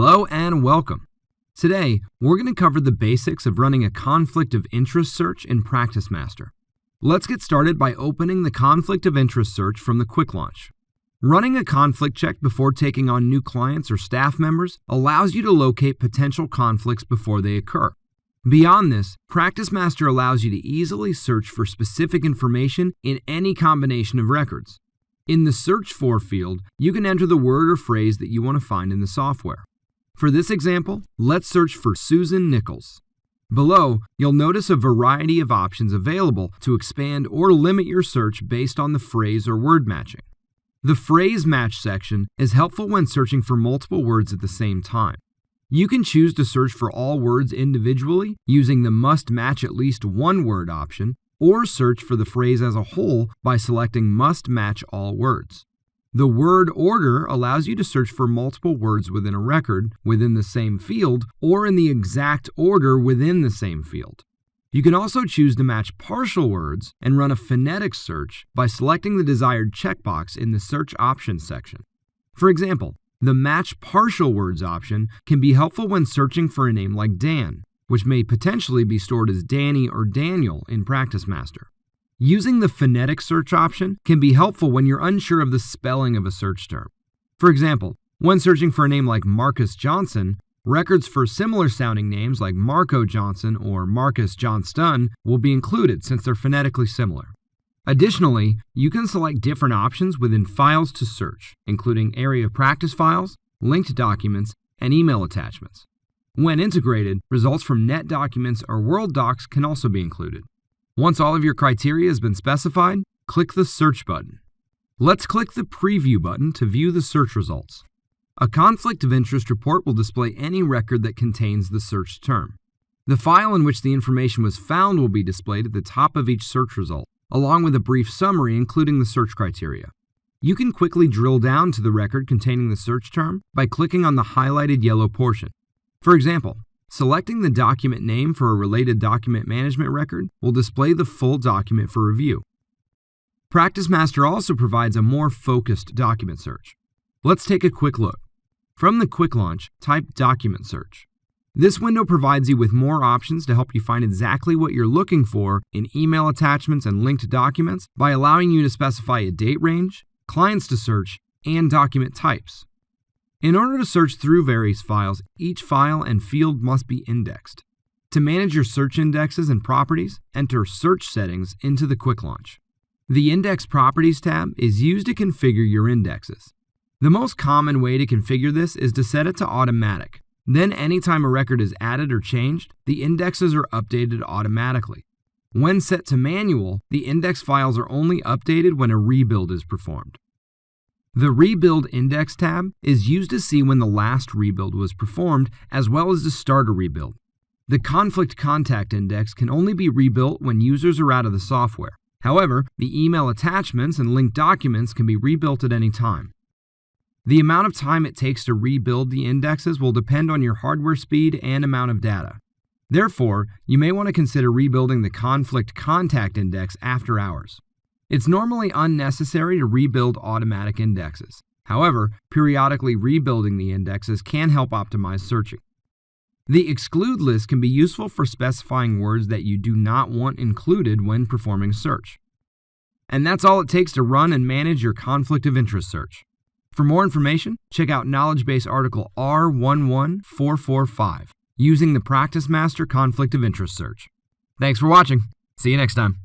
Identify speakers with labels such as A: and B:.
A: Hello and welcome. Today, we're going to cover the basics of running a conflict of interest search in PracticeMaster. Let's get started by opening the conflict of interest search from the quick launch. Running a conflict check before taking on new clients or staff members allows you to locate potential conflicts before they occur. Beyond this, PracticeMaster allows you to easily search for specific information in any combination of records. In the Search For field, you can enter the word or phrase that you want to find in the software. For this example, let's search for Susan Nichols. Below, you'll notice a variety of options available to expand or limit your search based on the phrase or word matching. The Phrase Match section is helpful when searching for multiple words at the same time. You can choose to search for all words individually using the Must Match at least one word option, or search for the phrase as a whole by selecting Must Match All Words. The word order allows you to search for multiple words within a record within the same field or in the exact order within the same field. You can also choose to match partial words and run a phonetic search by selecting the desired checkbox in the Search Options section. For example, the Match Partial Words option can be helpful when searching for a name like Dan, which may potentially be stored as Danny or Daniel in PracticeMaster. Using the phonetic search option can be helpful when you're unsure of the spelling of a search term. For example, when searching for a name like Marcus Johnson, records for similar sounding names like Marco Johnson or Marcus Johnston will be included since they're phonetically similar. Additionally, you can select different options within Files to search, including Area of Practice files, linked documents, and email attachments. When integrated, results from Net documents or Word docs can also be included. Once all of your criteria has been specified, click the Search button. Let's click the Preview button to view the search results. A conflict of interest report will display any record that contains the searched term. The file in which the information was found will be displayed at the top of each search result, along with a brief summary including the search criteria. You can quickly drill down to the record containing the search term by clicking on the highlighted yellow portion. For example, selecting the document name for a related document management record will display the full document for review. PracticeMaster also provides a more focused document search. Let's take a quick look. From the quick launch, type Document Search. This window provides you with more options to help you find exactly what you're looking for in email attachments and linked documents by allowing you to specify a date range, clients to search, and document types. In order to search through various files, each file and field must be indexed. To manage your search indexes and properties, enter Search Settings into the quick launch. The Index Properties tab is used to configure your indexes. The most common way to configure this is to set it to automatic. Then anytime a record is added or changed, the indexes are updated automatically. When set to manual, the index files are only updated when a rebuild is performed. The Rebuild Index tab is used to see when the last rebuild was performed, as well as to start a rebuild. The Conflict Contact Index can only be rebuilt when users are out of the software. However, the email attachments and linked documents can be rebuilt at any time. The amount of time it takes to rebuild the indexes will depend on your hardware speed and amount of data. Therefore, you may want to consider rebuilding the Conflict Contact Index after hours. It's normally unnecessary to rebuild automatic indexes. However, periodically rebuilding the indexes can help optimize searching. The Exclude list can be useful for specifying words that you do not want included when performing a search. And that's all it takes to run and manage your conflict of interest search. For more information, check out Knowledge Base article R11445 using the PracticeMaster conflict of interest search. Thanks for watching. See you next time.